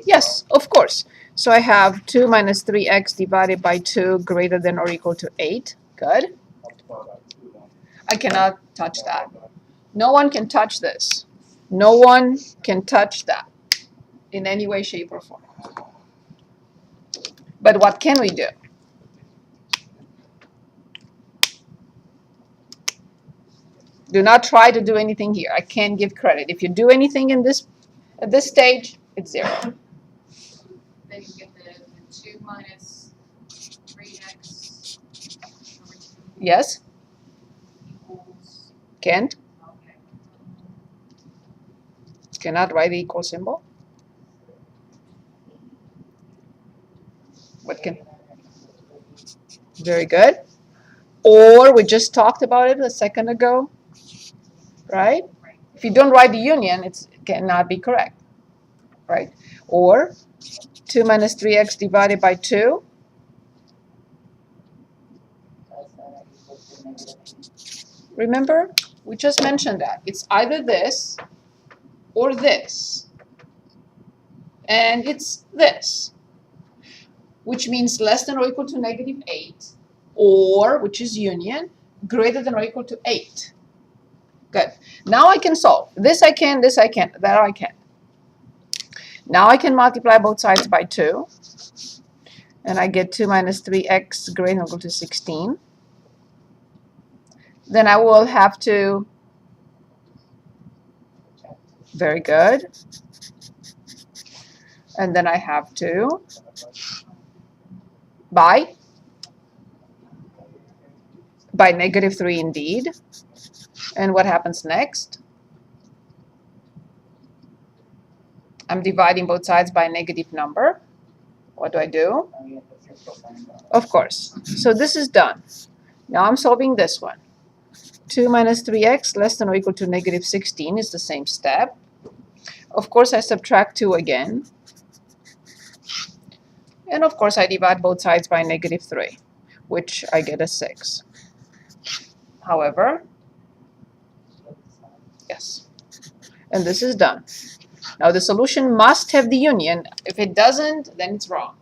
Yes, of course. So I have 2 minus 3x divided by 2 greater than or equal to 8. Good. I cannot touch that. No one can touch this. No one can touch that in any way, shape, or form. But what can we do? Do not try to do anything here. I can't give credit. If you do anything in this at this stage, it's 0. Then you get the 2 minus 3x over 2 Yes? equals. Can't? Okay. Cannot write the equal symbol? What can? Very good. Or we just talked about it a second ago, right? If you don't write the union, it cannot be correct, right? Or 2 minus 3x divided by 2. Remember, we just mentioned that. It's either this or this. And it's this, which means less than or equal to negative 8, or, which is union, greater than or equal to 8. Good. Now I can solve. This I can, that I can. Now I can multiply both sides by 2. And I get 2 minus 3x greater than or equal to 16. Then I will have to, very good. And then I have to, by negative 3 indeed. And what happens next? I'm dividing both sides by a negative number. What do I do? Of course. So this is done. Now I'm solving this one. 2 minus 3x less than or equal to negative 16 is the same step. Of course, I subtract 2 again. And of course, I divide both sides by negative 3, which I get a 6. However, yes. And this is done. Now the solution must have the union. If it doesn't, then it's wrong.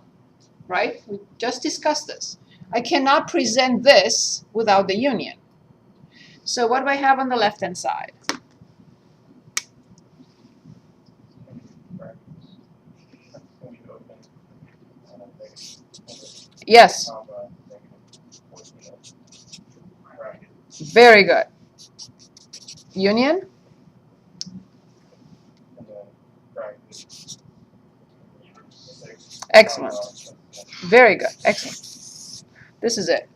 Right? We just discussed this. I cannot present this without the union. So what do I have on the left-hand side? Yes. Very good. Union? Excellent. Very good. Excellent. This is it.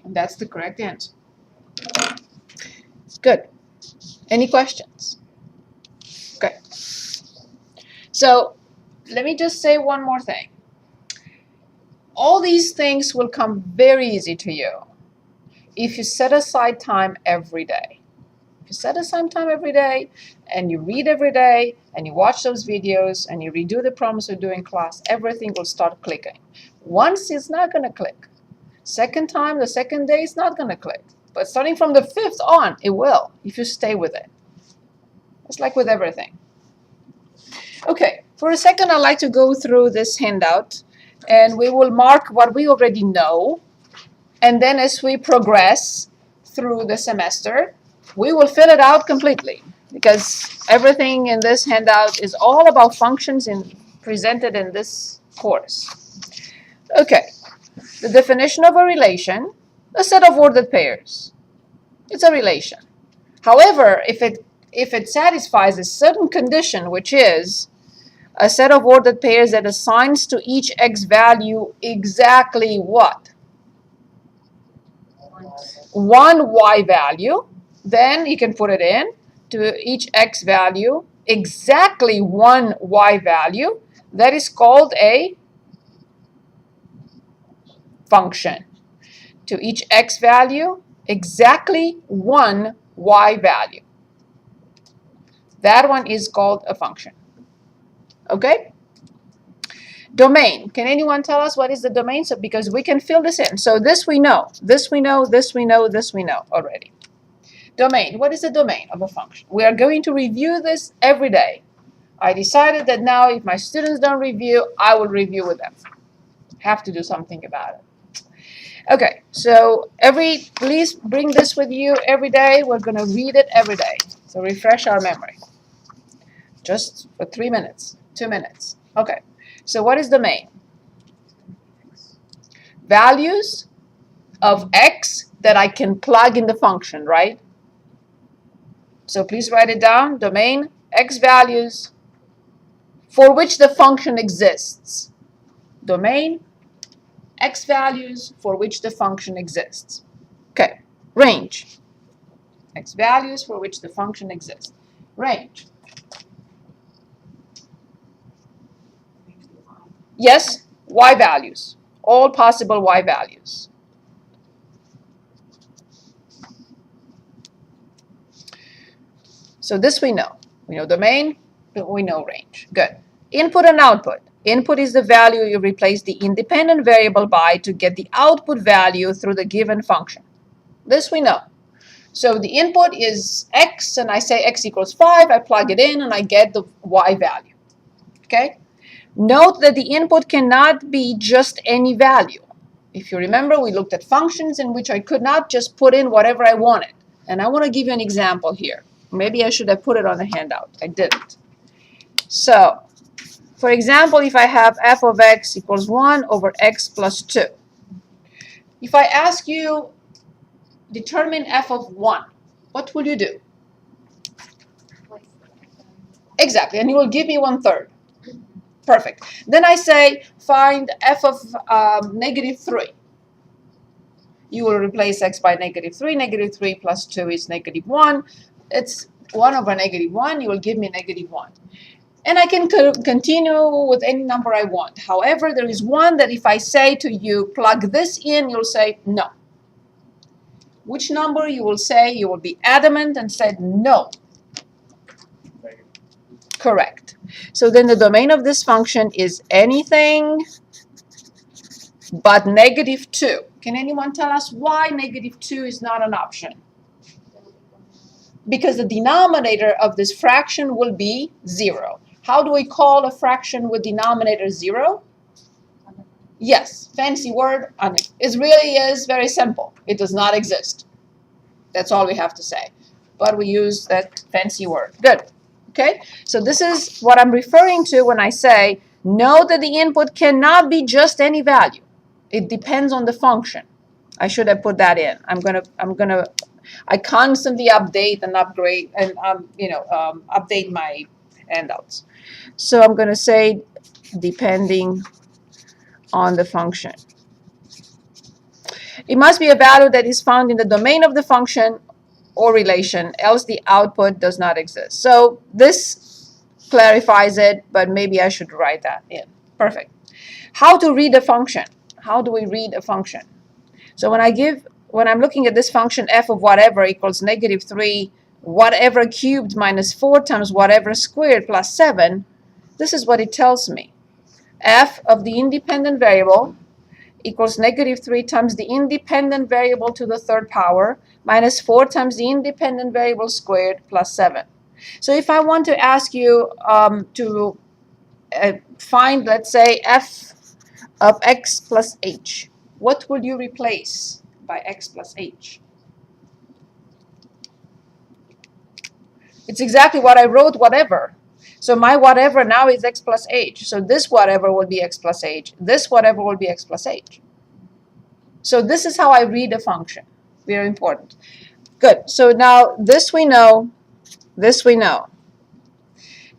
And that's the correct answer. Good. Any questions? Okay. So let me just say one more thing. All these things will come very easy to you if you set aside time every day. If you set aside time every day and you read every day and you watch those videos and you redo the problems you do in class, everything will start clicking. Once it's not going to click. Second time, the second day, it's not going to click. But starting from the 5th on, it will, if you stay with it. It's like with everything. Okay, for a second, I'd like to go through this handout, and we will mark what we already know. And then as we progress through the semester, we will fill it out completely, because everything in this handout is all about functions presented in this course. Okay, the definition of a relation, a set of ordered pairs. It's a relation. However, if it satisfies a certain condition, which is a set of ordered pairs that assigns to each x value exactly what? One y value. Then you can put it in to each x value exactly one y value. That is called a function. To each x value exactly one y value. That one is called a function. Okay? Domain. Can anyone tell us what is the domain? So because we can fill this in. So this we know. This we know. This we know. This we know already. Domain. What is the domain of a function? We are going to review this every day. I decided that now if my students don't review, I will review with them. Have to do something about it. Okay, so please bring this with you every day. We're going to read it every day. So refresh our memory. Just for 3 minutes, 2 minutes. Okay, so what is domain? Values of x that I can plug in the function, right? So please write it down. Domain, x values for which the function exists. Domain, x values for which the function exists. Okay, range. X values for which the function exists. Range. Yes, y values. All possible y values. So this we know. We know domain, we know range. Good. Input and output. Input is the value you replace the independent variable by to get the output value through the given function. This we know. So the input is x, and I say x equals 5. I plug it in, and I get the y value. Okay? Note that the input cannot be just any value. If you remember, we looked at functions in which I could not just put in whatever I wanted. And I want to give you an example here. Maybe I should have put it on the handout. I didn't. So, for example, if I have f of x equals 1 over x plus 2. If I ask you, determine f of 1, what will you do? Exactly, and you will give me 1/3. Perfect. Then I say, find f of -3. You will replace x by -3. -3 plus 2 is -1. It's 1 over -1. You will give me -1. And I can continue with any number I want. However, there is one that if I say to you, plug this in, you'll say no. Which number you will say? You will be adamant and say no. Correct. So then the domain of this function is anything but -2. Can anyone tell us why -2 is not an option? Because the denominator of this fraction will be 0. How do we call a fraction with denominator 0? Yes, fancy word. It really is very simple. It does not exist. That's all we have to say. But we use that fancy word. Good. Okay? So this is what I'm referring to when I say, note that the input cannot be just any value. It depends on the function. I should have put that in. I constantly update and upgrade and update my handouts. So I'm going to say depending on the function. It must be a value that is found in the domain of the function or relation, else the output does not exist. So this clarifies it, but maybe I should write that in. Perfect. How to read a function? How do we read a function? So when I'm looking at this function f of whatever equals -3 whatever cubed minus 4 times whatever squared plus 7, this is what it tells me. F of the independent variable equals -3 times the independent variable to the third power minus 4 times the independent variable squared plus 7. So if I want to ask you to find, let's say, f of x plus h, what will you replace by x plus h? It's exactly what I wrote, whatever. So my whatever now is x plus h. So this whatever will be x plus h. This whatever will be x plus h. So this is how I read a function. Very important. Good. So now this we know. This we know.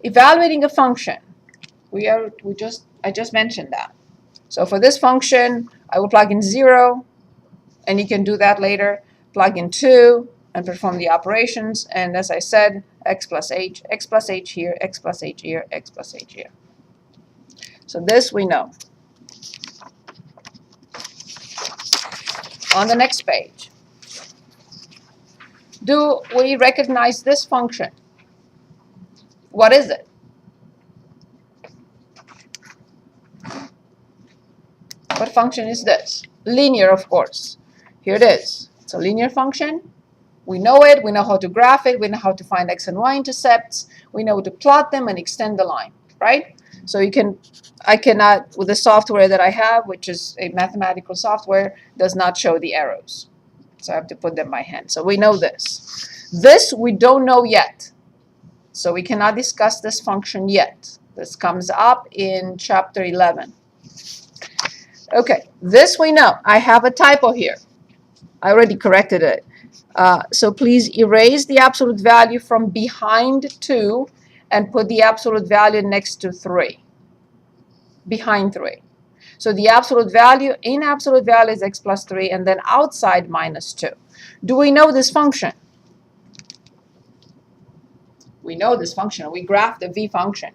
Evaluating a function. I just mentioned that. So for this function, I will plug in 0, and you can do that later. Plug in 2 and perform the operations. And as I said, x plus h here, x plus h here, x plus h here. So this we know. On the next page, do we recognize this function? What is it? What function is this? Linear, of course. Here it is. It's a linear function. We know it, we know how to graph it, we know how to find x and y intercepts, we know to plot them and extend the line, right? So I cannot, with the software that I have, which is a mathematical software, does not show the arrows. So I have to put them by hand. So we know this. This we don't know yet. So we cannot discuss this function yet. This comes up in chapter 11. Okay, this we know. I have a typo here. I already corrected it. So please erase the absolute value from behind 2 and put the absolute value next to 3. Behind 3. So the absolute value in absolute value is x plus 3, and then outside minus 2. Do we know this function? We know this function. We graphed the v function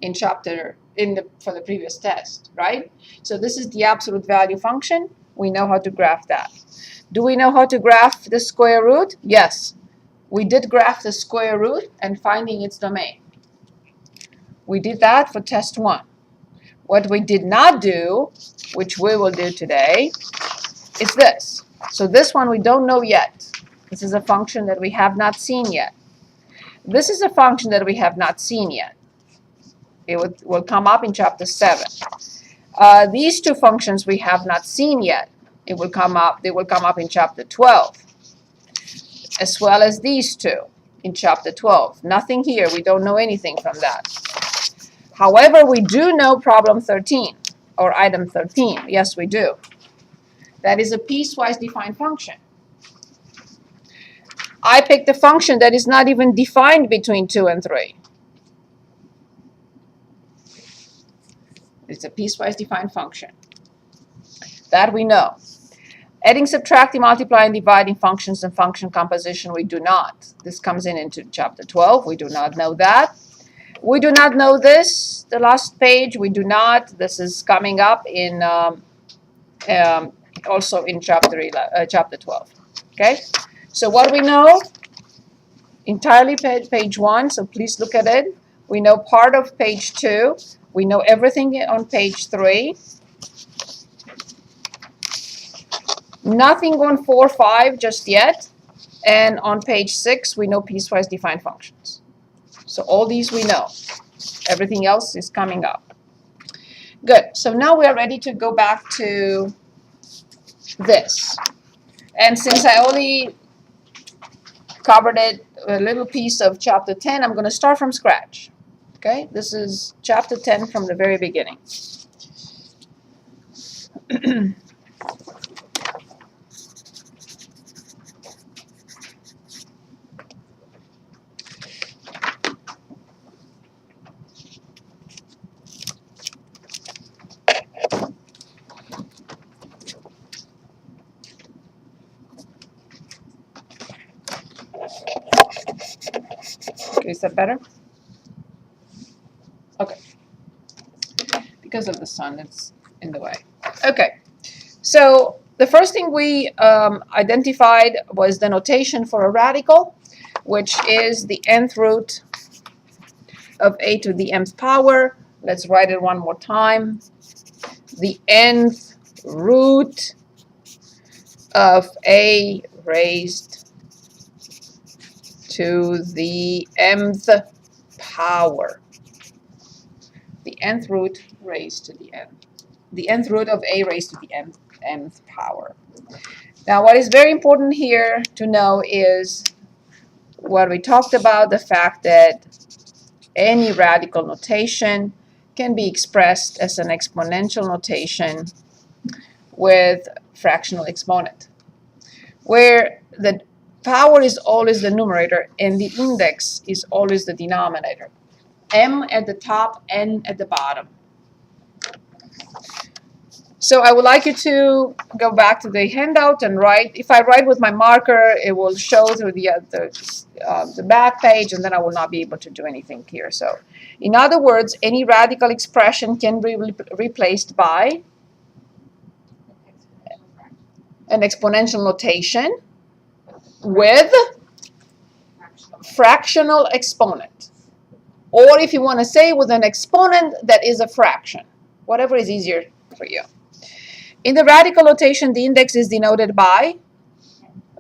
in for the previous test, right? So this is the absolute value function. We know how to graph that. Do we know how to graph the square root? Yes. We did graph the square root and finding its domain. We did that for test 1. What we did not do, which we will do today, is this. So this one we don't know yet. This is a function that we have not seen yet. This is a function that we have not seen yet. It will come up in chapter 7. These two functions we have not seen yet. They will come up in chapter 12, as well as these two in chapter 12. Nothing here. We don't know anything from that. However, we do know problem 13, or item 13. Yes, we do. That is a piecewise defined function. I picked a function that is not even defined between 2 and 3. It's a piecewise defined function. That we know. Adding, subtracting, multiplying, dividing functions and function composition, we do not. This comes into chapter 12. We do not know that. We do not know this, the last page. We do not. This is coming up in also in chapter 12. Okay? So what we know, entirely page 1, so please look at it. We know part of page 2. We know everything on page 3. Nothing on 4, 5 just yet. And on page 6, we know piecewise defined functions. So all these we know. Everything else is coming up. Good. So now we are ready to go back to this. And since I only covered it, a little piece of chapter 10, I'm going to start from scratch. Okay? This is chapter 10 from the very beginning. Okay, is that better? Okay. Because of the sun, it's in the way. Okay. So the first thing we identified was the notation for a radical, which is the nth root of a to the mth power. Let's write it one more time. The nth root of a raised to the mth power. The nth root raised to the n. The nth root of a raised to the mth power. Now, what is very important here to know is what we talked about, the fact that any radical notation can be expressed as an exponential notation with fractional exponent, where the power is always the numerator and the index is always the denominator. M at the top, N at the bottom. So I would like you to go back to the handout and write. If I write with my marker, it will show through the back page, and then I will not be able to do anything here. So, in other words, any radical expression can be replaced by an exponential notation with fractional exponent. Or if you want to say with an exponent that is a fraction. Whatever is easier for you. In the radical notation, the index is denoted by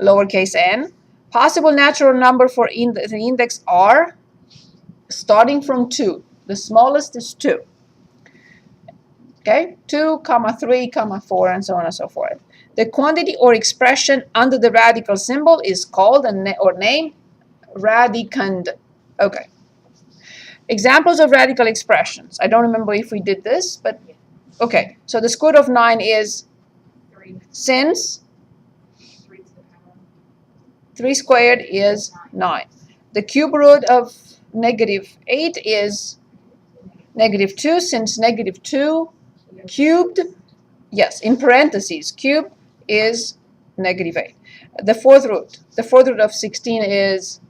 lowercase n. Possible natural number for the index are starting from 2. The smallest is 2. Okay, 2, 3, 4, and so on and so forth. The quantity or expression under the radical symbol is called or named radicand. Okay. Examples of radical expressions. I don't remember if we did this, but okay. So the square root of 9 is 3. since 3 to the power. 3 squared is 9. The cube root of -8 is -2, since -2 cubed, yes, in parentheses, cubed is -8. The fourth root of 16 is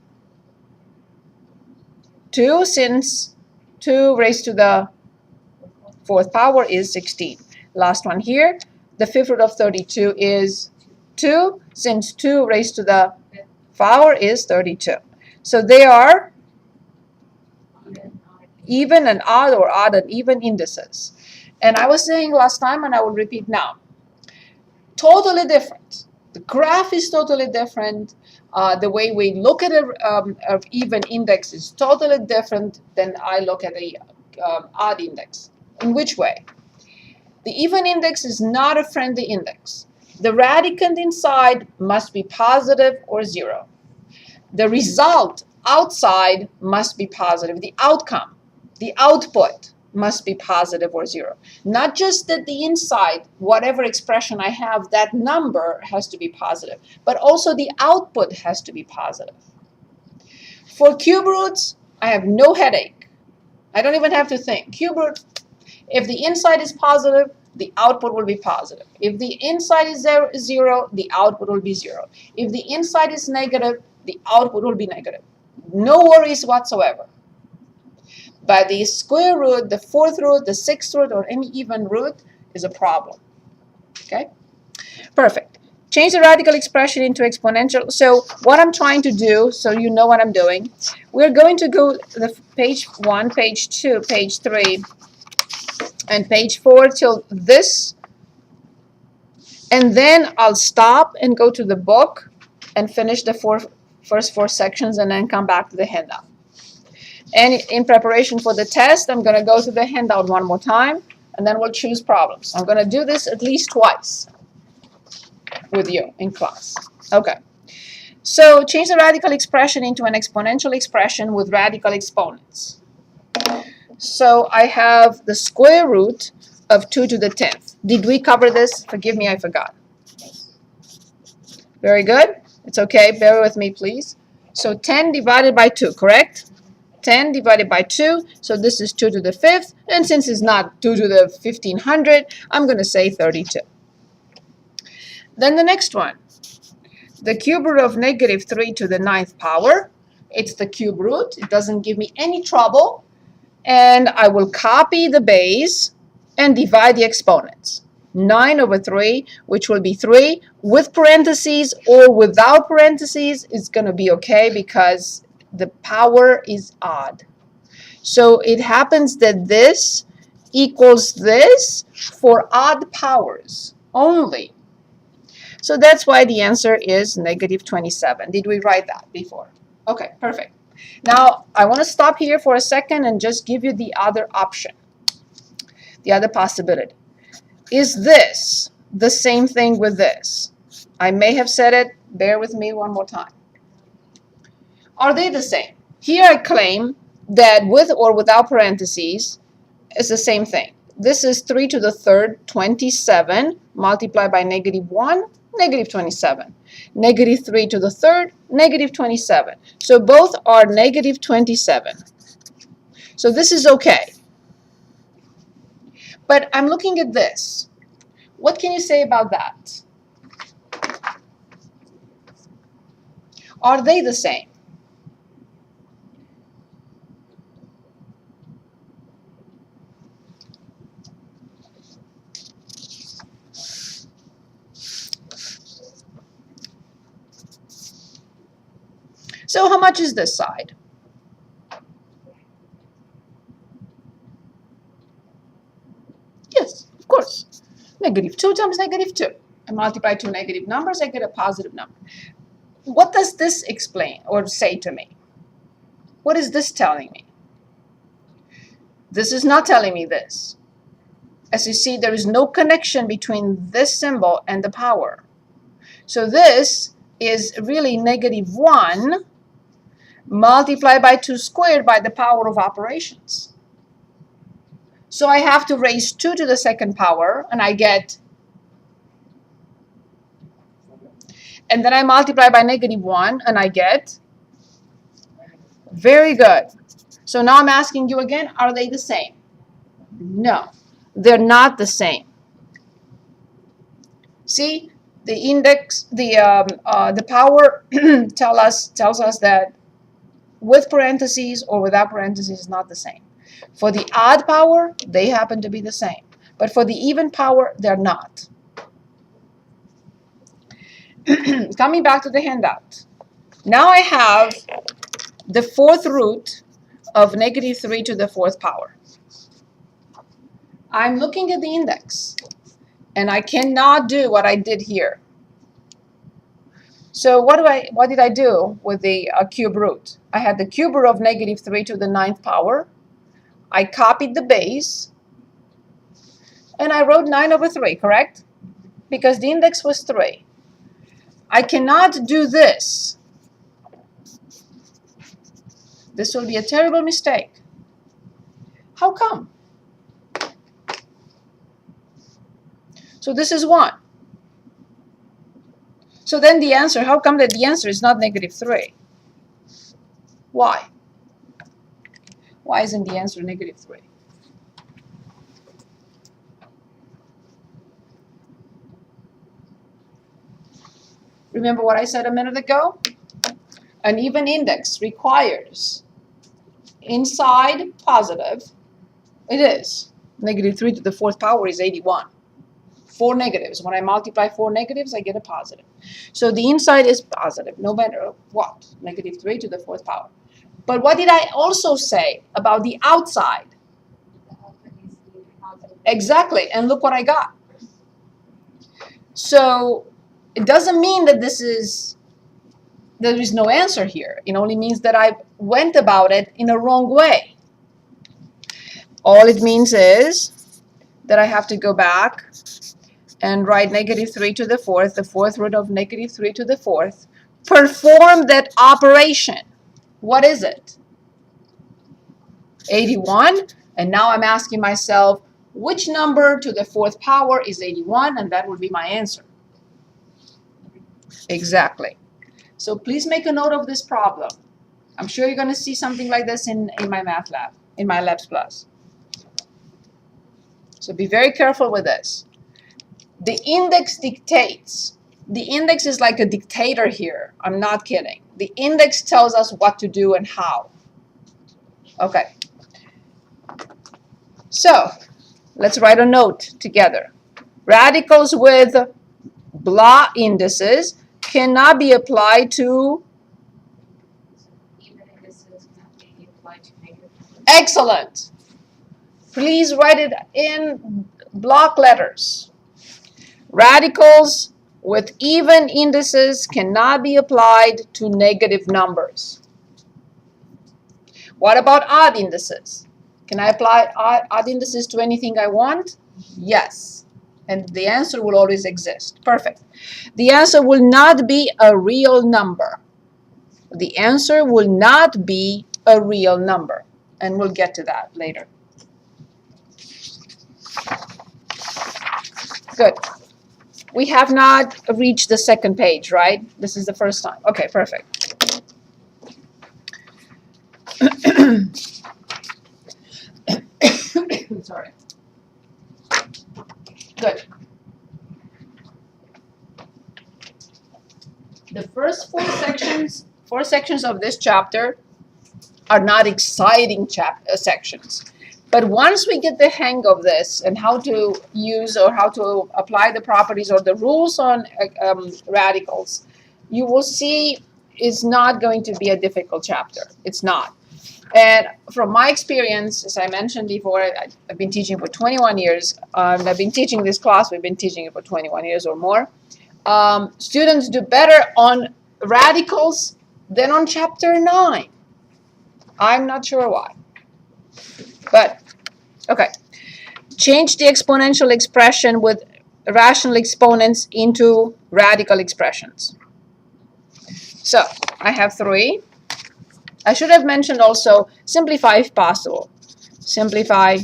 2, since 2 raised to the 4th power is 16. Last one here, the fifth root of 32 is 2, since 2 raised to the power is 32. So they are even and odd, or odd and even indices. And I was saying last time, and I will repeat now, totally different. The graph is totally different. The way we look at an even index is totally different than I look at a odd index. In which way? The even index is not a friendly index. The radicand inside must be positive or 0. The result outside must be positive. The outcome, the output, must be positive or 0. Not just that the inside, whatever expression I have, that number has to be positive, but also the output has to be positive. For cube roots, I have no headache. I don't even have to think. Cube root, if the inside is positive, the output will be positive. If the inside is 0, the output will be 0. If the inside is negative, the output will be negative. No worries whatsoever. But the square root, the fourth root, the sixth root, or any even root is a problem. Okay? Perfect. Change the radical expression into exponential. So what I'm trying to do, so you know what I'm doing, we're going to go the page 1, page 2, page 3, and page 4 till this. And then I'll stop and go to the book and finish the first 4 sections and then come back to the handout. And in preparation for the test, I'm going to go to the handout one more time, and then we'll choose problems. I'm going to do this at least twice with you in class. Okay. So change the radical expression into an exponential expression with radical exponents. So I have the square root of 2 to the 10th. Did we cover this? Forgive me, I forgot. Very good. It's okay. Bear with me, please. So 10 divided by 2, correct? 10 divided by 2, so this is 2 to the 5th, and since it's not 2 to the 1500, I'm going to say 32. Then the next one, the cube root of -3 to the 9th power. It's the cube root. It doesn't give me any trouble, and I will copy the base and divide the exponents. 9 over 3, which will be 3, with parentheses or without parentheses, is going to be okay because the power is odd. So it happens that this equals this for odd powers only. So that's why the answer is -27. Did we write that before? Okay, perfect. Now I want to stop here for a second and just give you the other option, the other possibility. Is this the same thing with this? I may have said it. Bear with me one more time. Are they the same? Here I claim that with or without parentheses is the same thing. This is 3 to the 3rd, 27, multiplied by -1, -27. -3 to the 3rd, -27. So both are -27. So this is okay. But I'm looking at this. What can you say about that? Are they the same? So how much is this side? Yes, of course. -2 times -2. I multiply two negative numbers, I get a positive number. what does this explain or say to me? What is this telling me? This is not telling me this. As you see, there is no connection between this symbol and the power. So this is really -1 multiplied by 2 squared by the power of operations. So I have to raise 2 to the second power, and I get, and then I multiply by -1, and I get, very good. So now I'm asking you again, are they the same? No, they're not the same. See, the index, the power tells us that with parentheses or without parentheses is not the same. For the odd power, they happen to be the same. But for the even power, they're not. Coming back to the handout. Now I have the fourth root of -3 to the fourth power. I'm looking at the index, and I cannot do what I did here. So what did I do with the cube root? I had the cube root of -3 to the 9th power. I copied the base, and I wrote 9/3, correct? Because the index was 3. I cannot do this. This will be a terrible mistake. How come? So this is 1. So then the answer, how come that the answer is not -3? Why? Why isn't the answer -3? Remember what I said a minute ago? An even index requires inside positive. It is. -3 to the 4th power is 81. 4 negatives. When I multiply 4 negatives, I get a positive. So the inside is positive, no matter what. -3 to the 4th power. But what did I also say about the outside? Exactly. And look what I got. So it doesn't mean that there is no answer here. It only means that I went about it in a wrong way. All it means is that I have to go back and write -3 to the 4th, the 4th root of -3 to the 4th. Perform that operation. What is it? 81. And now I'm asking myself, which number to the 4th power is 81? And that would be my answer. Exactly. So please make a note of this problem. I'm sure you're going to see something like this in my math lab, in my Labs Plus. So be very careful with this. The index dictates. The index is like a dictator here. I'm not kidding. The index tells us what to do and how. Okay. So let's write a note together. Radicals with blah indices cannot be applied to Even indices cannot be applied to negative numbers. excellent. Please write it in block letters. Radicals with even indices cannot be applied to negative numbers. What about odd indices? Can I apply odd indices to anything I want? Yes. And the answer will always exist. Perfect. The answer will not be a real number. The answer will not be a real number. And we'll get to that later. Good. We have not reached the second page, right? This is the first time. Okay, perfect. Sorry. Good. The first four sections of this chapter are not exciting sections. But once we get the hang of this and how to use or how to apply the properties or the rules on radicals, you will see it's not going to be a difficult chapter. It's not. And from my experience, as I mentioned before, I've been teaching for 21 years. And I've been teaching this class. We've been teaching it for 21 years or more. Students do better on radicals than on chapter 9. I'm not sure why. But, okay. Change the exponential expression with rational exponents into radical expressions. So, I have 3. I should have mentioned also simplify if possible. Simplify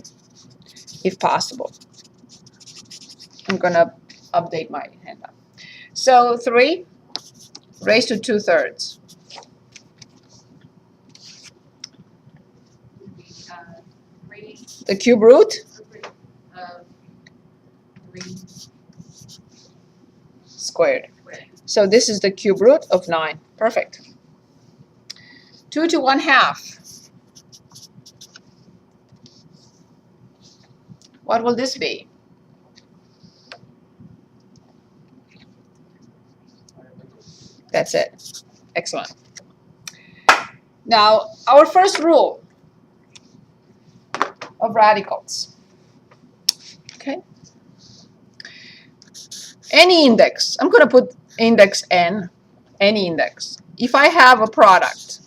if possible. I'm going to update my handout. So 3 raised to 2/3. The cube root? 3 Squared. So this is the cube root of 9. Perfect. 2 to 1/2. What will this be? That's it. Excellent. Now, our first rule of radicals. Okay. Any index. I'm going to put index n. Any index. If I have a product.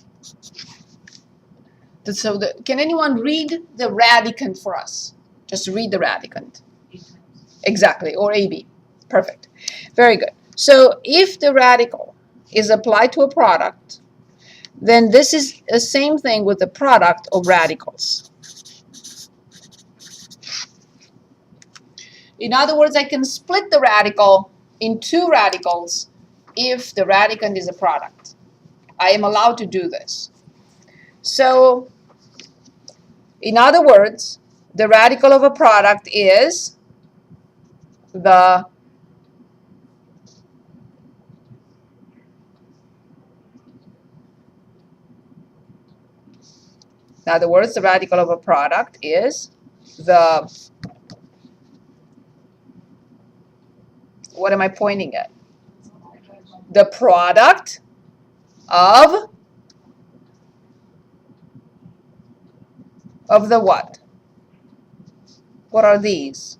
So can anyone read the radicand for us? Just read the radicand. Exactly. Or AB. Perfect. Very good. So if the radical is applied to a product, then this is the same thing with the product of radicals. In other words, I can split the radical in 2 radicals if the radicand is a product. I am allowed to do this. So, in other words, the radical of a product is the In other words, the radical of a product is the, what am I pointing at? The product of the what? What are these?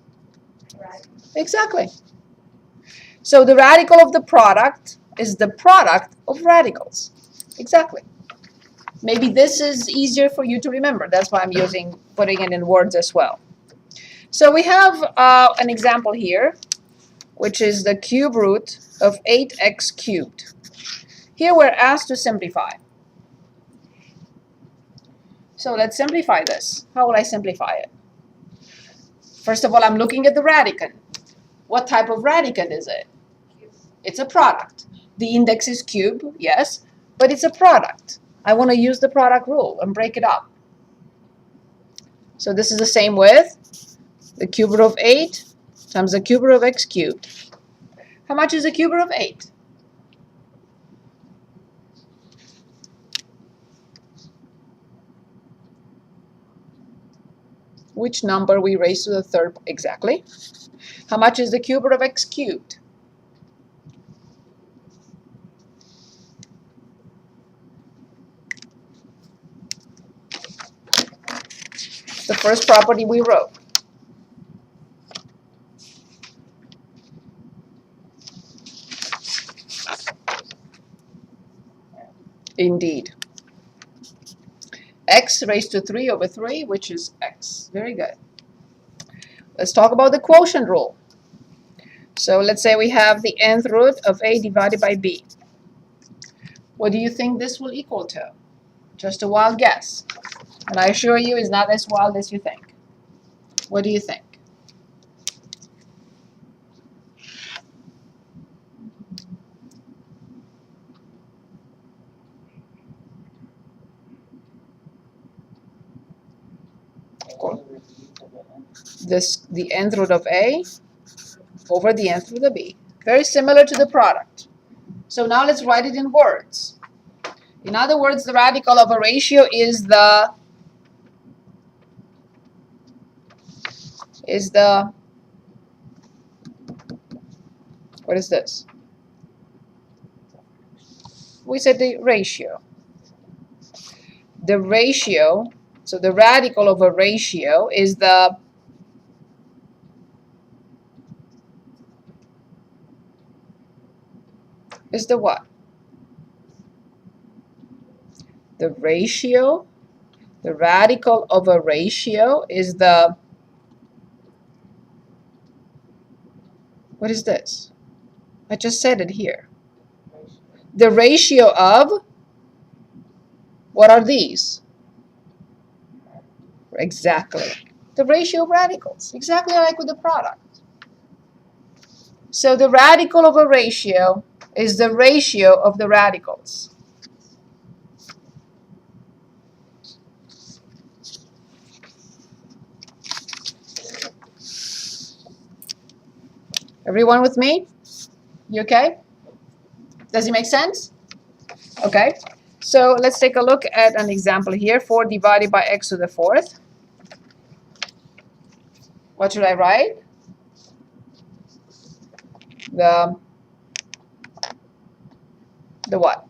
Exactly. So the radical of the product is the product of radicals. Exactly. Maybe this is easier for you to remember. That's why I'm putting it in words as well. So we have an example here, which is the cube root of 8x cubed. Here we're asked to simplify. So let's simplify this. How will I simplify it? First of all, I'm looking at the radicand. What type of radicand is it? It's a product. The index is cube, yes, but it's a product. I want to use the product rule and break it up. So this is the same with the cube root of 8 times the cube root of x cubed. How much is the cube root of 8? Which number we raise to the 3rd? Exactly. How much is the cube root of x cubed? The first property we wrote. Indeed. X raised to 3 over 3, which is x. Very good. Let's talk about the quotient rule. So let's say we have the nth root of a divided by b. What do you think this will equal to? Just a wild guess. And I assure you it's not as wild as you think. What do you think? The nth root of a over the nth root of b. Very similar to the product. So now let's write it in words. In other words, the radical of a ratio is the what is this? We said the ratio. The ratio, so the radical of a ratio is the what? The ratio, the radical of a ratio is the, what is this? I just said it here. The ratio of, what are these? Exactly. The ratio of radicals, exactly like with the product. So the radical of a ratio is the ratio of the radicals. Everyone with me? You okay? Does it make sense? Okay. So let's take a look at an example here. 4 divided by x to the 4th. What should I write? The what?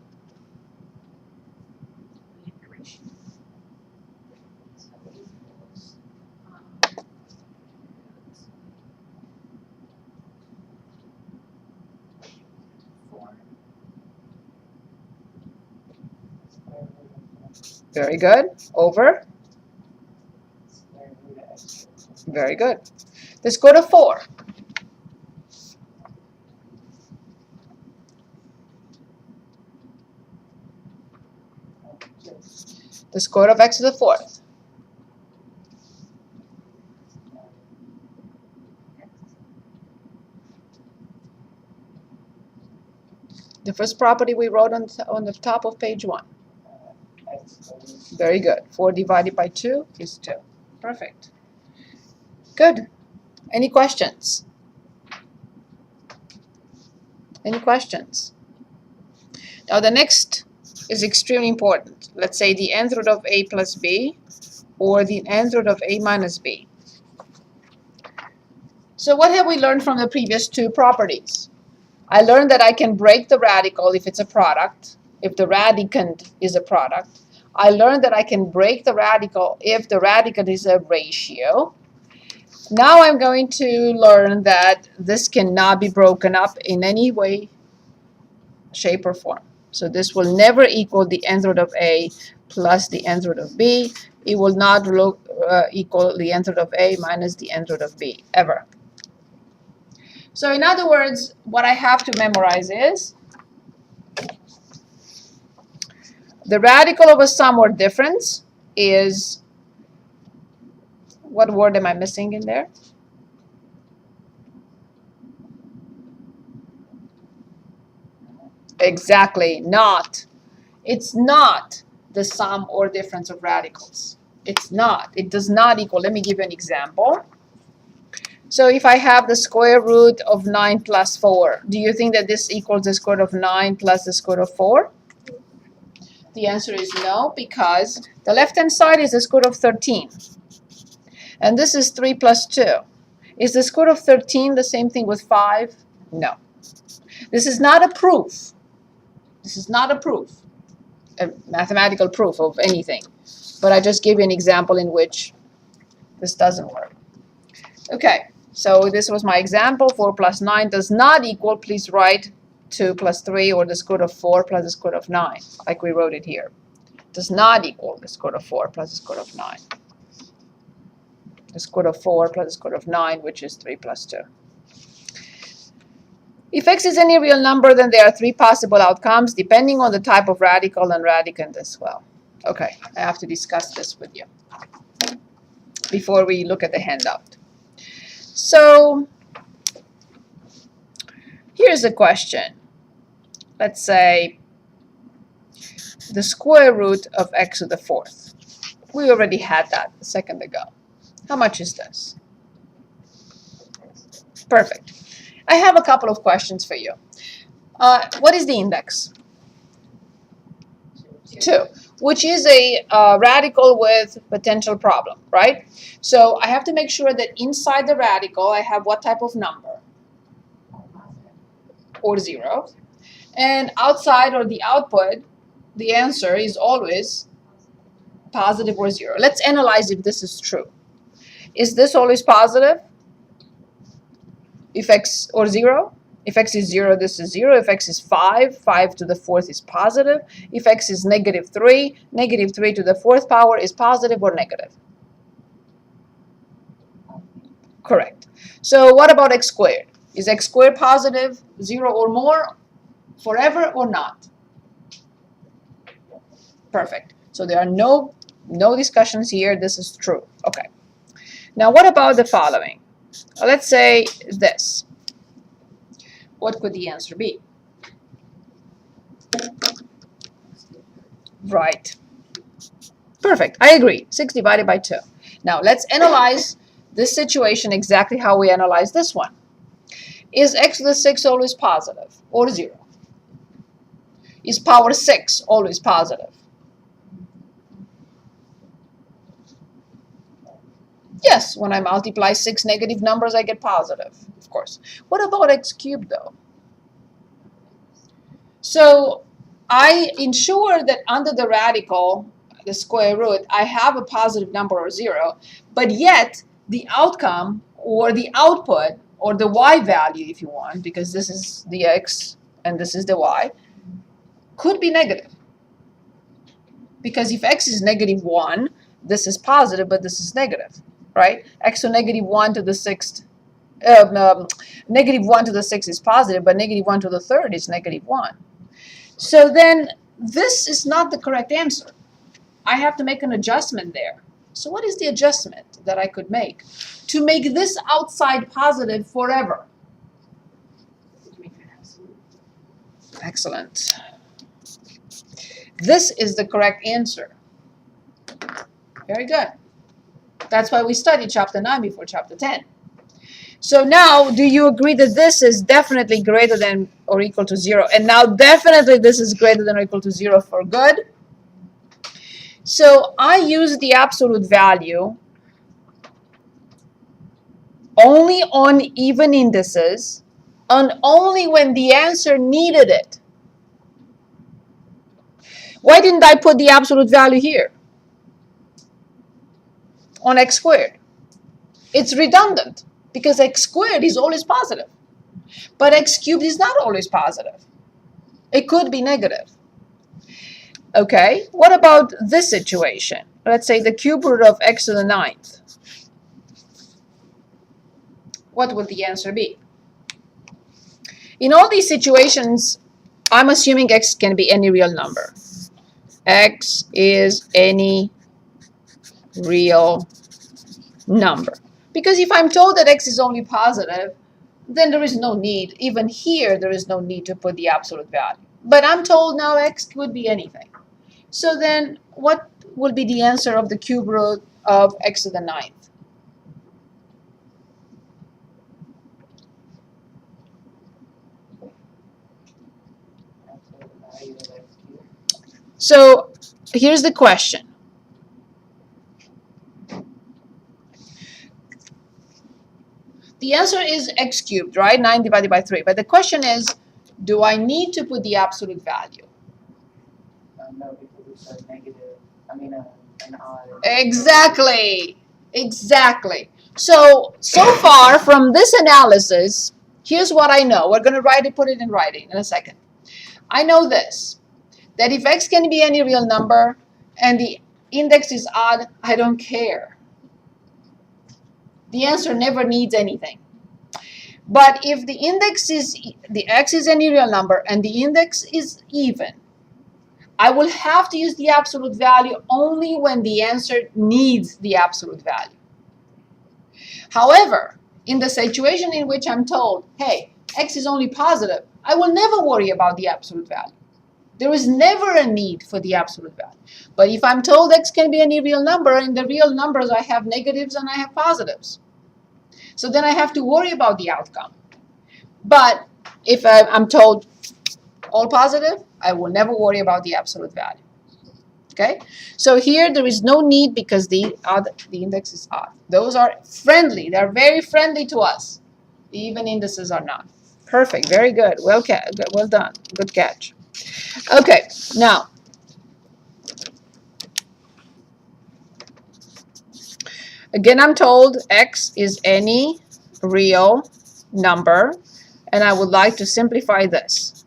Very good. Over. Very good. Let's go to 4. The square root of x to the 4th. The first property we wrote on the top of page 1. Very good. 4 divided by 2 is 2. Perfect. Good. Any questions? Any questions? Now the next is extremely important. Let's say the nth root of a plus b or the nth root of a minus b. So what have we learned from the previous 2 properties? I learned that I can break the radical if it's a product, if the radicand is a product. I learned that I can break the radical if the radicand is a ratio. Now I'm going to learn that this cannot be broken up in any way, shape, or form. So this will never equal the nth root of a plus the nth root of b. It will not equal the nth root of a minus the nth root of b, ever. So in other words, what I have to memorize is the radical of a sum or difference is, what word am I missing in there? Exactly, not. It's not the sum or difference of radicals. It's not. It does not equal. Let me give you an example. So if I have the square root of 9 plus 4, do you think that this equals the square root of 9 plus the square root of 4? The answer is no, because the left-hand side is the square root of 13. And this is 3 plus 2. Is the square root of 13 the same thing with 5? No. This is not a proof. This is not a proof, a mathematical proof of anything. But I just gave you an example in which this doesn't work. Okay, so this was my example. 4 plus 9 does not equal, please write 2 plus 3 or the square root of 4 plus the square root of 9, like we wrote it here. Does not equal the square root of 4 plus the square root of 9. The square root of 4 plus the square root of 9, which is 3 plus 2. If x is any real number, then there are 3 possible outcomes, depending on the type of radical and radicand as well. Okay, I have to discuss this with you before we look at the handout. So here's a question. Let's say the square root of x to the 4th. We already had that a second ago. How much is this? Perfect. I have a couple of questions for you. What is the index? 2, which is a radical with potential problem, right? So I have to make sure that inside the radical I have what type of number? Or 0. And outside, or the output, the answer is always positive or 0. Let's analyze if this is true. Is this always positive? If x or 0? If x is 0, this is 0. If x is 5, 5 to the 4th is positive. If x is -3, -3 to the 4th power is positive or negative? Correct. So what about x squared? Is x squared positive, 0 or more, forever or not? Perfect. So there are no discussions here. This is true. Okay. Now what about the following? Let's say this. What could the answer be? Right. Perfect. I agree. 6 divided by 2. Now let's analyze this situation exactly how we analyze this one. Is x to the 6 always positive or 0? Is power 6 always positive? Yes, when I multiply 6 negative numbers, I get positive, of course. What about x cubed, though? So I ensure that under the radical, the square root, I have a positive number or 0, but yet the outcome or the output or the y value, if you want, because this is the x and this is the y, could be negative. Because if x is -1, this is positive, but this is negative, right? X to -1 to the 6th, -1 to the 6th is positive, but -1 to the 3rd is -1. So then this is not the correct answer. I have to make an adjustment there. So what is the adjustment that I could make to make this outside positive forever? Excellent. This is the correct answer. Very good. That's why we studied chapter 9 before chapter 10. So now, do you agree that this is definitely greater than or equal to 0? And now definitely this is greater than or equal to 0 for good. So I use the absolute value only on even indices and only when the answer needed it. Why didn't I put the absolute value here on x squared? It's redundant because x squared is always positive, but x cubed is not always positive. It could be negative. Okay, what about this situation? Let's say the cube root of x to the 9th. What would the answer be? In all these situations, I'm assuming x can be any real number. X is any real number. Because if I'm told that x is only positive, then there is no need, even here, there is no need to put the absolute value. But I'm told now x could be anything. So then what will be the answer of the cube root of x to the 9th? So here's the question. The answer is x cubed, right? 9 divided by 3. But the question is, do I need to put the absolute value? No, because it's a negative, an odd. Exactly. Exactly. So far from this analysis, here's what I know. We're going to put it in writing in a second. I know this, that if x can be any real number and the index is odd, I don't care. The answer never needs anything. But if the x is any real number and the index is even, I will have to use the absolute value only when the answer needs the absolute value. However, in the situation in which I'm told, hey, x is only positive, I will never worry about the absolute value. There is never a need for the absolute value. But if I'm told x can be any real number, in the real numbers I have negatives and I have positives. So then I have to worry about the outcome. But if I'm told all positive, I will never worry about the absolute value. Okay? So here there is no need because the index is odd. Those are friendly. They're very friendly to us. Even indices are not. Perfect. Very good. Well done. Good catch. Okay. Now, again, I'm told x is any real number and I would like to simplify this.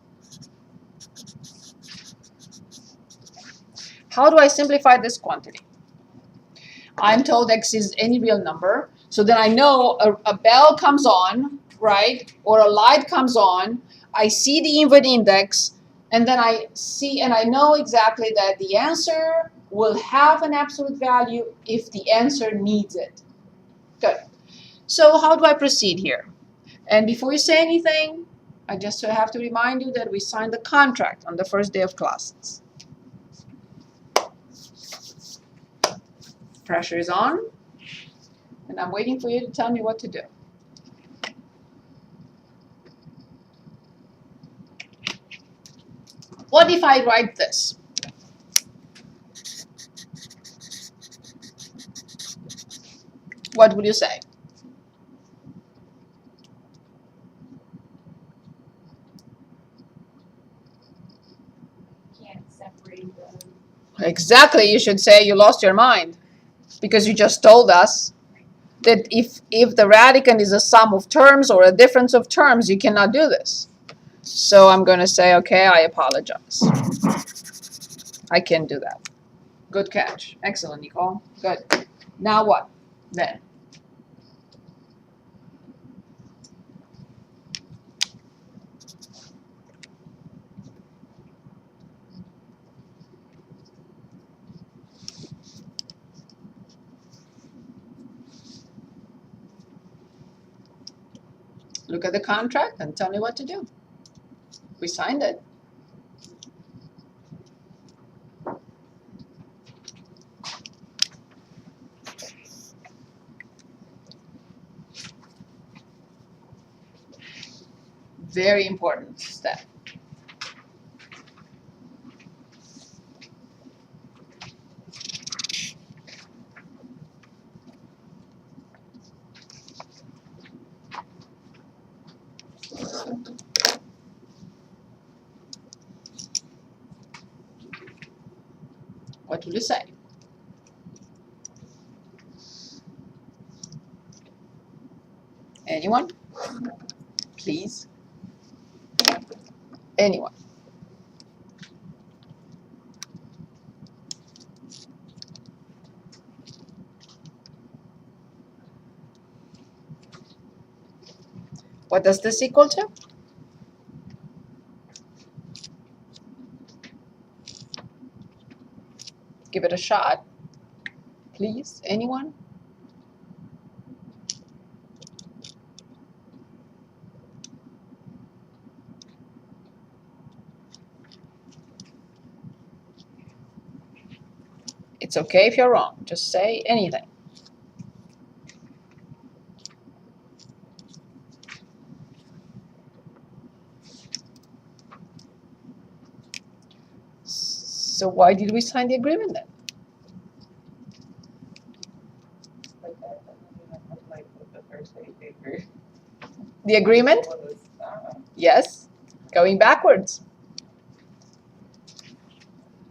How do I simplify this quantity? I'm told x is any real number, so then I know a bell comes on, right, or a light comes on, I see the even index, and then I see and I know exactly that the answer will have an absolute value if the answer needs it. Good. So how do I proceed here? And before you say anything, I just have to remind you that we signed the contract on the first day of classes. Pressure is on, and I'm waiting for you to tell me what to do. What if I write this? What would you say? Can't separate them. Exactly, you should say you lost your mind, because you just told us that if the radicand is a sum of terms or a difference of terms, you cannot do this. So I'm going to say, okay, I apologize. I can't do that. Good catch. Excellent, Nicole. Good. Now what then? Look at the contract and tell me what to do. We signed it. Very important step. What will you say? Anyone? Please. Anyone? What does this equal to? Give it a shot. Please, anyone? It's okay if you're wrong. Just say anything. So why did we sign the agreement then? Like that, like with the first day paper. The agreement? Was, Yes. Going backwards.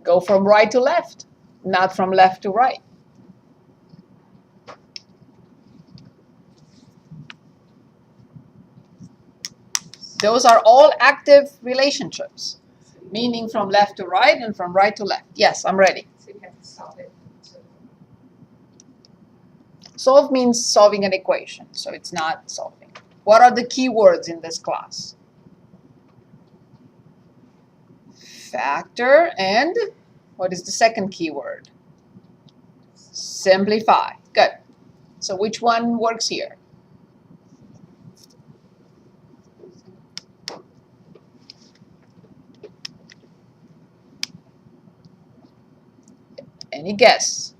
Go from right to left, not from left to right. Those are all active relationships, meaning from left to right and from right to left. Yes, I'm ready. So you have to solve it. Solve means solving an equation, so it's not solving. What are the key words in this class? Factor and what is the second key word? Simplify. Good. So which one works here? Any guess?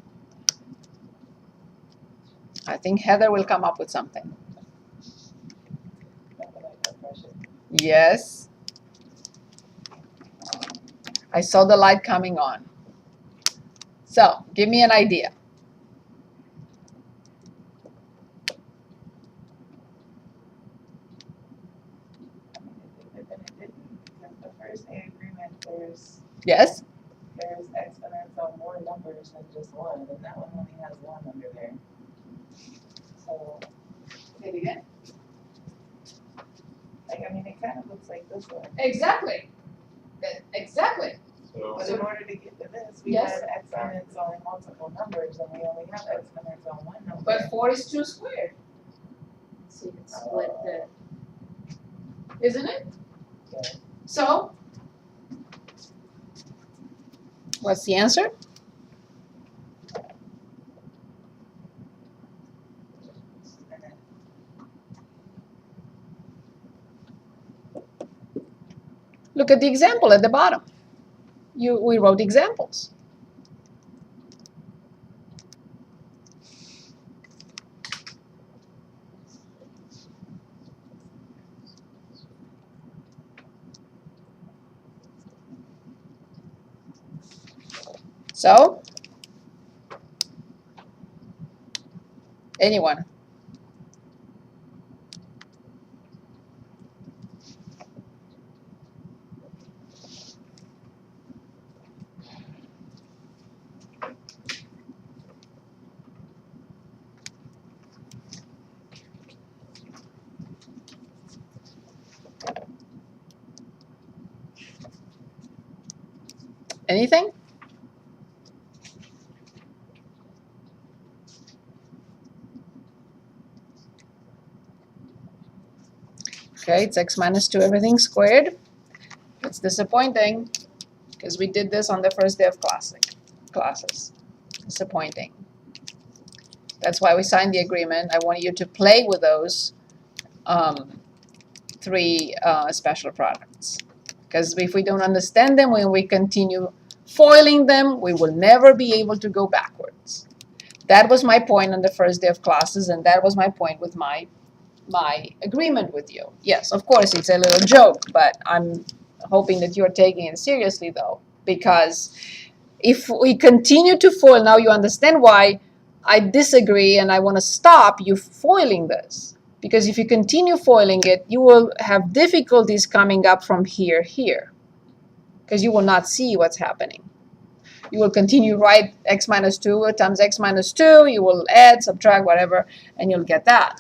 I think Heather will come up with something. Yes. I saw the light coming on. So, give me an idea. the first day agreement, Yes? there's exponents on more numbers than just one, and that one only has one under there. So, Say it again. like, I mean, like this one. Exactly. Exactly. But in order to get to this, we Yes. had exponents on multiple numbers, and we only have exponents on one number. But 4 is 2 squared, So you can split the, isn't it? Yeah. So, what's the answer? Look at the example at the bottom. We wrote examples. So, anyone? Anything? Okay, it's x minus 2 everything squared. It's disappointing because we did this on the first day of classes. Disappointing. That's why we signed the agreement. I want you to play with those 3 special products. Because if we don't understand them, when we continue foiling them, we will never be able to go backwards. That was my point on the first day of classes, and that was my point with my agreement with you. Yes, of course, it's a little joke, but I'm hoping that you're taking it seriously, though, because if we continue to foil, now you understand why I disagree and I want to stop you foiling this. Because if you continue foiling it, you will have difficulties coming up from here, because you will not see what's happening. You will continue write x minus 2 times x minus 2, you will add, subtract, whatever, and you'll get that.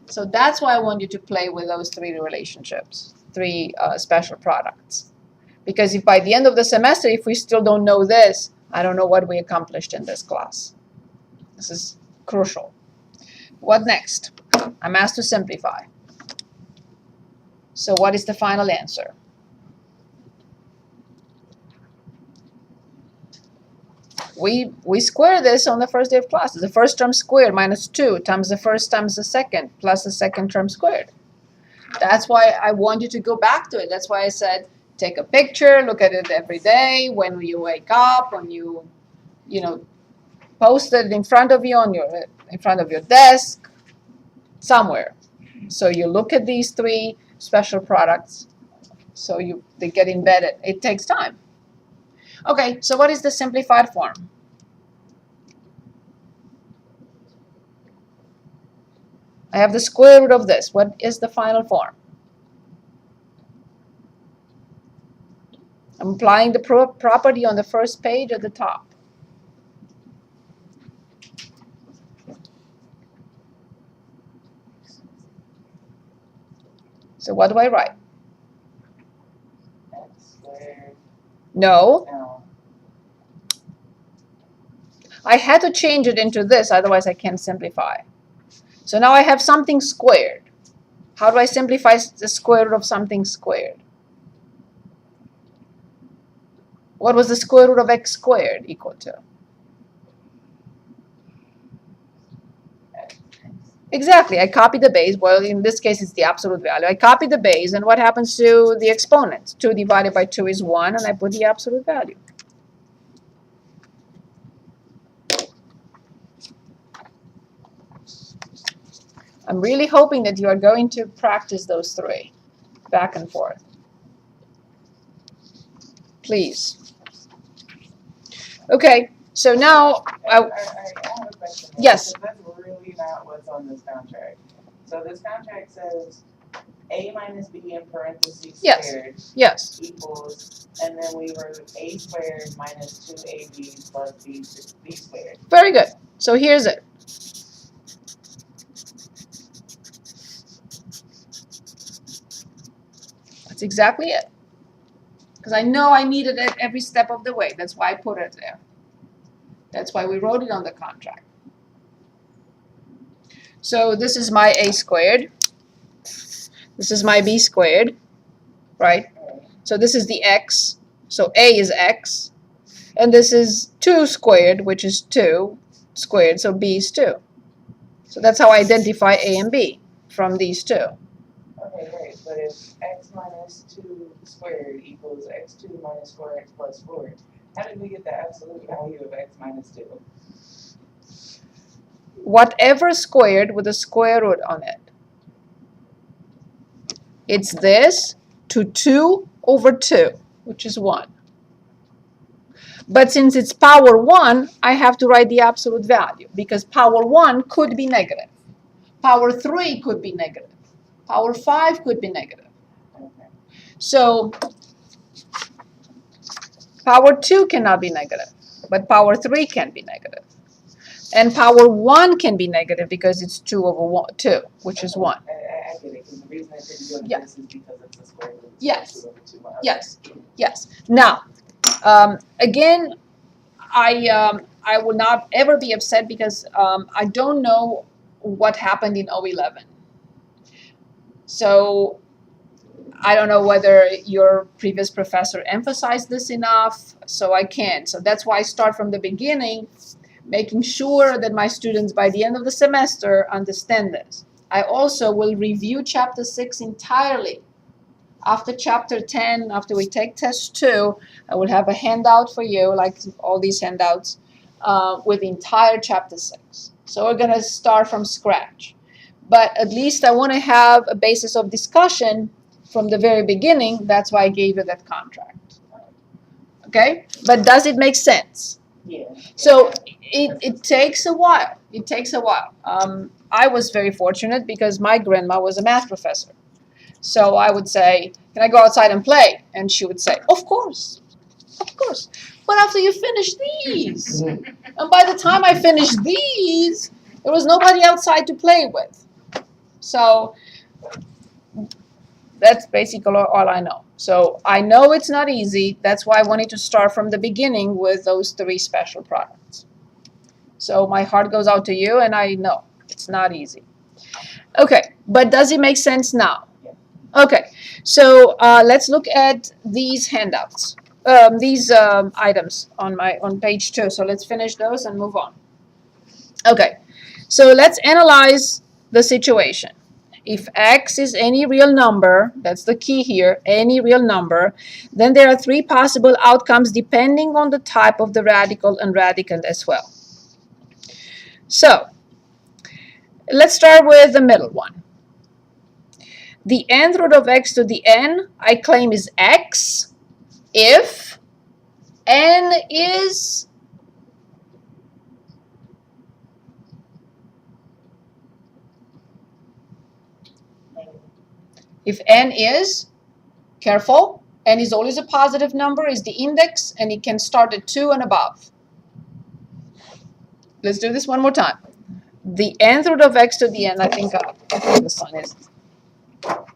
So that's why I want you to play with those 3 relationships, 3 special products. Because if by the end of the semester, if we still don't know this, I don't know what we accomplished in this class. This is crucial. What next? I'm asked to simplify. So what is the final answer? We square this on the first day of classes. The first term squared minus 2 times the first times the second plus the second term squared. That's why I want you to go back to it. That's why I said take a picture, look at it every day when you wake up, when you post it in front of you in front of your desk, somewhere. So you look at these 3 special products. So they get embedded. It takes time. Okay, so what is the simplified form? I have the square root of this. What is the final form? I'm applying the property on the first page at the top. So what do I write? X squared. No. No. I had to change it into this, otherwise I can't simplify. So now I have something squared. How do I simplify the square root of something squared? What was the square root of x squared equal to? Exactly, I copy the base. Well, in this case, it's the absolute value. I copy the base, and what happens to the exponent? 2 divided by 2 is 1, and I put the absolute value. I'm really hoping that you are going to practice those 3, back and forth. Please. Okay, so now... I have a question. Yes. Because that's really not what's on this contract. So this contract says a minus b in parentheses squared Yes. equals, and then we wrote a squared minus 2ab plus b squared. Very good. So here's it. Let's That's exactly it. Because I know I need it at every step of the way. That's why I put it there. That's why we wrote it on the contract. So this is my a squared. This is my b squared, right? So this is the x. So a is x. And this is 2 squared, which is 2 squared. So b is 2. So that's how I identify a and b from these two. Okay, great, but if x minus 2 squared equals x2 minus 4x plus 4, how did we get the absolute value of x minus 2? Whatever squared with a square root on it. It's this to 2 over 2, which is 1. But since it's power 1, I have to write the absolute value, because power 1 could be negative. Power 3 could be negative. Power 5 could be negative. Okay. So power 2 cannot be negative, but power 3 can be negative. And power 1 can be negative because it's 2 over 2, which is 1. I get it, because the reason I didn't go to Yeah. this is because it's the square root. Yes. 2 over 2. Okay. Yes. Yes. Now, again, I will not ever be upset because I don't know what happened in 2011. So I don't know whether your previous professor emphasized this enough, so I can't. So that's why I start from the beginning, making sure that my students by the end of the semester understand this. I also will review chapter 6 entirely. After chapter 10, after we take test 2, I will have a handout for you, like all these handouts, with the entire chapter 6. So we're going to start from scratch. But at least I want to have a basis of discussion from the very beginning. That's why I gave you that contract. Okay? But does it make sense? Yeah. So it takes a while. It takes a while. I was very fortunate because my grandma was a math professor. So I would say, can I go outside and play? And she would say, of course. Of course. But after you finish these, and by the time I finished these, there was nobody outside to play with. So that's basically all I know. So I know it's not easy. That's why I wanted to start from the beginning with those 3 special products. So my heart goes out to you, and I know it's not easy. Okay, but does it make sense now? Okay, so let's look at these handouts, these items on page 2. So let's finish those and move on. Okay, so let's analyze the situation. If x is any real number, that's the key here, any real number, then there are 3 possible outcomes depending on the type of the radical and radicand as well. So let's start with the middle one. The nth root of x to the n, I claim, is x if n is careful, n is always a positive number, is the index, and it can start at 2 and above. Let's do this one more time. The nth root of x to the n, I think the sun is out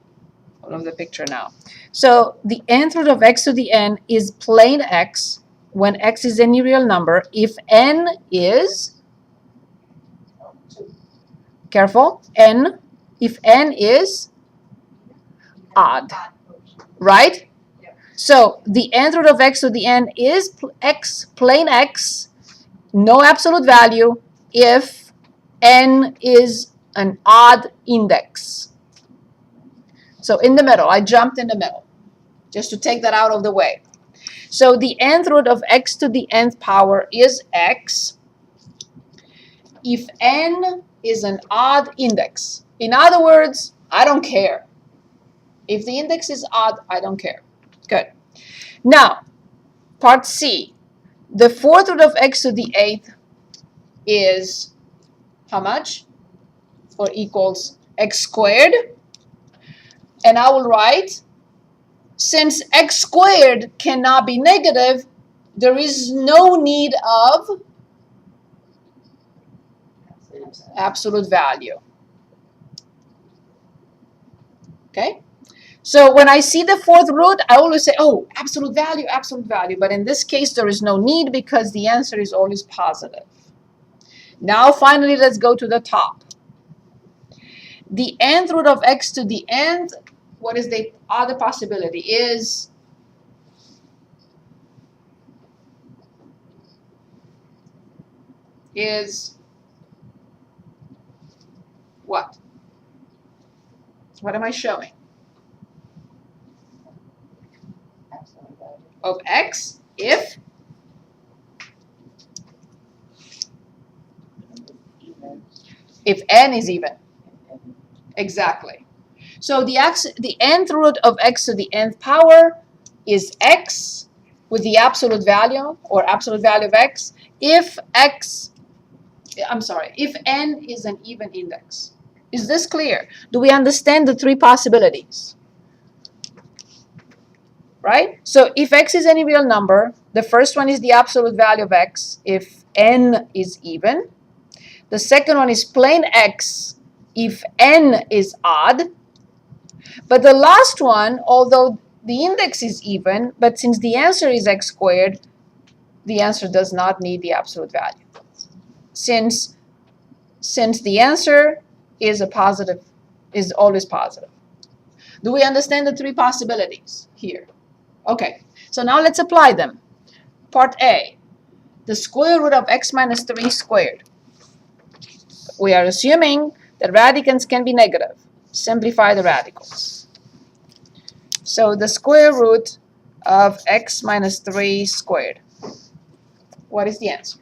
of the picture now. So the nth root of x to the n is plain x when x is any real number if n is, careful, n, if n is odd, right? So the nth root of x to the n is x, plain x, no absolute value, if n is an odd index. So in the middle, I jumped in the middle, just to take that out of the way. So the nth root of x to the nth power is x if n is an odd index. In other words, I don't care. If the index is odd, I don't care. Good. Now, part C. The 4th root of x to the 8th is how much? Or equals x squared. And I will write, since x squared cannot be negative, there is no need of absolute value. Okay? So when I see the fourth root, I always say, oh, absolute value, absolute value. But in this case, there is no need because the answer is always positive. Now, finally, let's go to the top. The nth root of x to the nth, what is the other possibility? Is what? What am I showing? Absolute value. Of x if Even. n is even. And Exactly. So the nth root of x to the nth power is x with the absolute value or absolute value of x if if n is an even index. Is this clear? Do we understand the three possibilities? Right? So if x is any real number, the first one is the absolute value of x if n is even. The second one is plain x if n is odd. But the last one, although the index is even, but since the answer is x squared, the answer does not need the absolute value. Since the answer is always positive. Do we understand the three possibilities here? Okay, so now let's apply them. Part A, the square root of x minus 3 squared. We are assuming that radicands can be negative. Simplify the radicals. So the square root of x minus 3 squared. What is the answer?